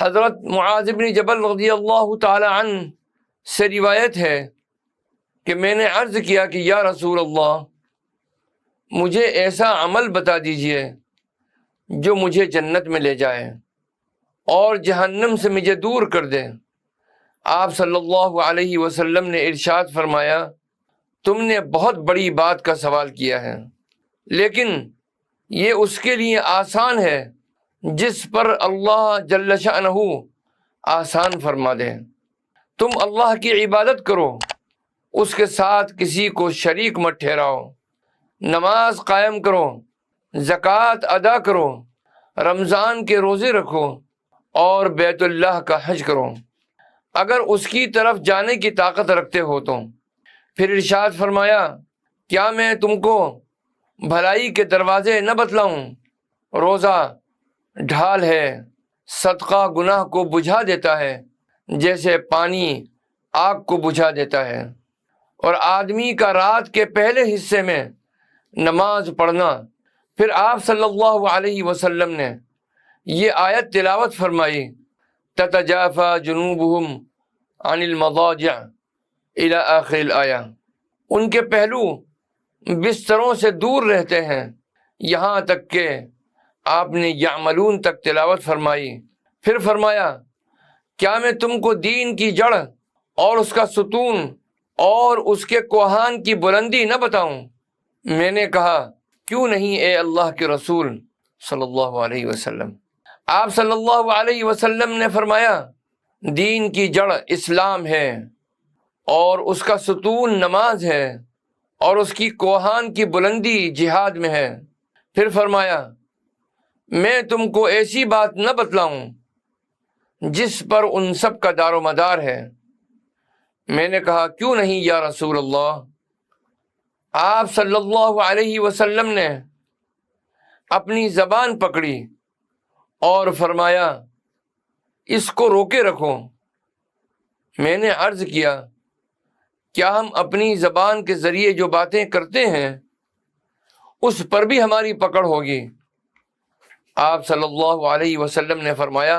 حضرت معاذ بن جبل رضی اللہ تعالی عنہ سے روایت ہے کہ میں نے عرض کیا کہ یا رسول اللہ، مجھے ایسا عمل بتا دیجئے جو مجھے جنت میں لے جائے اور جہنم سے مجھے دور کر دے۔ آپ صلی اللہ علیہ وسلم نے ارشاد فرمایا، تم نے بہت بڑی بات کا سوال کیا ہے، لیکن یہ اس کے لیے آسان ہے جس پر اللہ جل شأنہ آسان فرما دے۔ تم اللہ کی عبادت کرو، اس کے ساتھ کسی کو شریک مت ٹھہراؤ، نماز قائم کرو، زکوٰۃ ادا کرو، رمضان کے روزے رکھو اور بیت اللہ کا حج کرو اگر اس کی طرف جانے کی طاقت رکھتے ہو تو۔ پھر ارشاد فرمایا، کیا میں تم کو بھلائی کے دروازے نہ بتلاؤں؟ روزہ ڈھال ہے، صدقہ گناہ کو بجھا دیتا ہے جیسے پانی آگ کو بجھا دیتا ہے، اور آدمی کا رات کے پہلے حصے میں نماز پڑھنا۔ پھر آپ صلی اللہ علیہ وسلم نے یہ آیت تلاوت فرمائی، تتجافى جنوبهم عن المضاجع الى آخر الآیہ، ان کے پہلو بستروں سے دور رہتے ہیں، یہاں تک کہ آپ نے یعملون تک تلاوت فرمائی۔ پھر فرمایا، کیا میں تم کو دین کی جڑ اور اس کا ستون اور اس کے کوہان کی بلندی نہ بتاؤں؟ میں نے کہا، کیوں نہیں اے اللہ کے رسول صلی اللہ علیہ وسلم۔ آپ صلی اللہ علیہ وسلم نے فرمایا، دین کی جڑ اسلام ہے اور اس کا ستون نماز ہے اور اس کی کوہان کی بلندی جہاد میں ہے۔ پھر فرمایا، میں تم کو ایسی بات نہ بتلاؤں جس پر ان سب کا دار و مدار ہے؟ میں نے کہا، کیوں نہیں یا رسول اللہ۔ آپ صلی اللہ علیہ وسلم نے اپنی زبان پکڑی اور فرمایا، اس کو روکے رکھو۔ میں نے عرض کیا، کیا ہم اپنی زبان کے ذریعے جو باتیں کرتے ہیں اس پر بھی ہماری پکڑ ہوگی؟ آپ صلی اللہ علیہ وسلم نے فرمایا،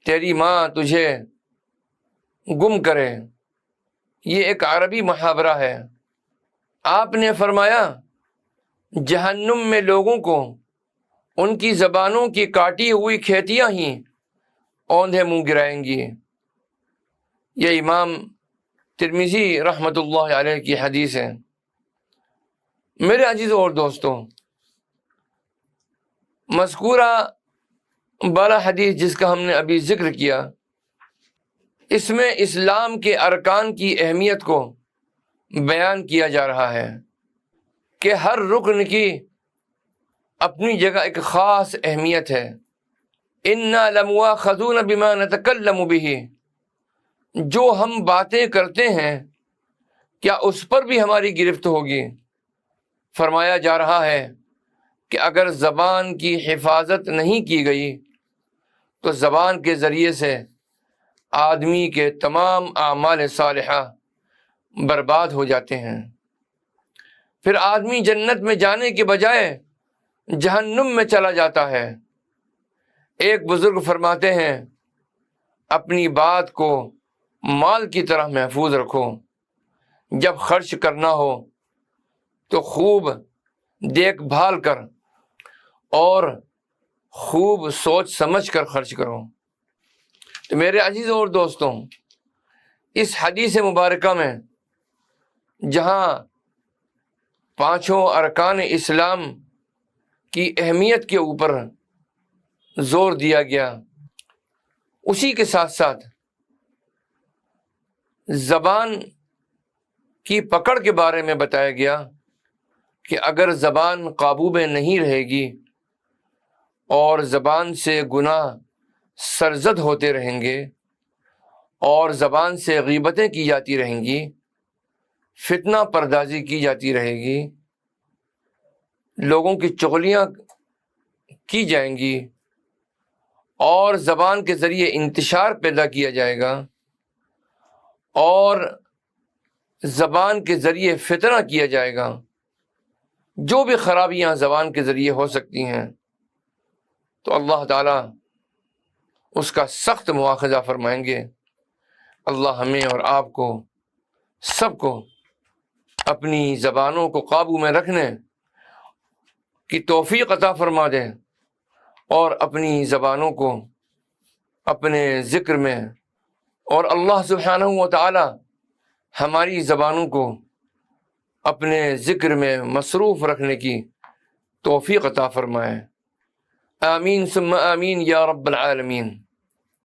تیری ماں تجھے گم کرے، یہ ایک عربی محاورہ ہے۔ آپ نے فرمایا، جہنم میں لوگوں کو ان کی زبانوں کی کاٹی ہوئی کھیتیاں ہی اوندھے منہ گرائیں گی۔ یہ امام ترمذی رحمۃ اللہ علیہ کی حدیث ہے۔ میرے عزیزوں اور دوستوں، مذکورہ بالا حدیث جس کا ہم نے ابھی ذکر کیا، اس میں اسلام کے ارکان کی اہمیت کو بیان کیا جا رہا ہے کہ ہر رکن کی اپنی جگہ ایک خاص اہمیت ہے۔ اِنَّا لَمُؤَاخَذُونَ بِمَا نَتَكَلَّمُ بِهِ، جو ہم باتیں کرتے ہیں کیا اس پر بھی ہماری گرفت ہوگی؟ فرمایا جا رہا ہے کہ اگر زبان کی حفاظت نہیں کی گئی تو زبان کے ذریعے سے آدمی کے تمام اعمال صالحہ برباد ہو جاتے ہیں، پھر آدمی جنت میں جانے کے بجائے جہنم میں چلا جاتا ہے۔ ایک بزرگ فرماتے ہیں، اپنی بات کو مال کی طرح محفوظ رکھو، جب خرچ کرنا ہو تو خوب دیکھ بھال کر اور خوب سوچ سمجھ کر خرچ کرو۔ تو میرے عزیزوں اور دوستوں، اس حدیث مبارکہ میں جہاں پانچوں ارکان اسلام کی اہمیت کے اوپر زور دیا گیا، اسی کے ساتھ ساتھ زبان کی پکڑ کے بارے میں بتایا گیا کہ اگر زبان قابو میں نہیں رہے گی اور زبان سے گناہ سرزد ہوتے رہیں گے اور زبان سے غیبتیں کی جاتی رہیں گی، فتنہ پردازی کی جاتی رہے گی، لوگوں کی چغلیاں کی جائیں گی اور زبان کے ذریعے انتشار پیدا کیا جائے گا اور زبان کے ذریعے فتنہ کیا جائے گا، جو بھی خرابیاں زبان کے ذریعے ہو سکتی ہیں، تو اللہ تعالیٰ اس کا سخت مواخذہ فرمائیں گے۔ اللہ ہمیں اور آپ کو سب کو اپنی زبانوں کو قابو میں رکھنے کی توفیق عطا فرما دے، اور اپنی زبانوں کو اپنے ذکر میں، اور اللہ سبحانہ و تعالی ہماری زبانوں کو اپنے ذکر میں مصروف رکھنے کی توفیق عطا فرمائے۔ آمین ثم آمین یا رب العالمین۔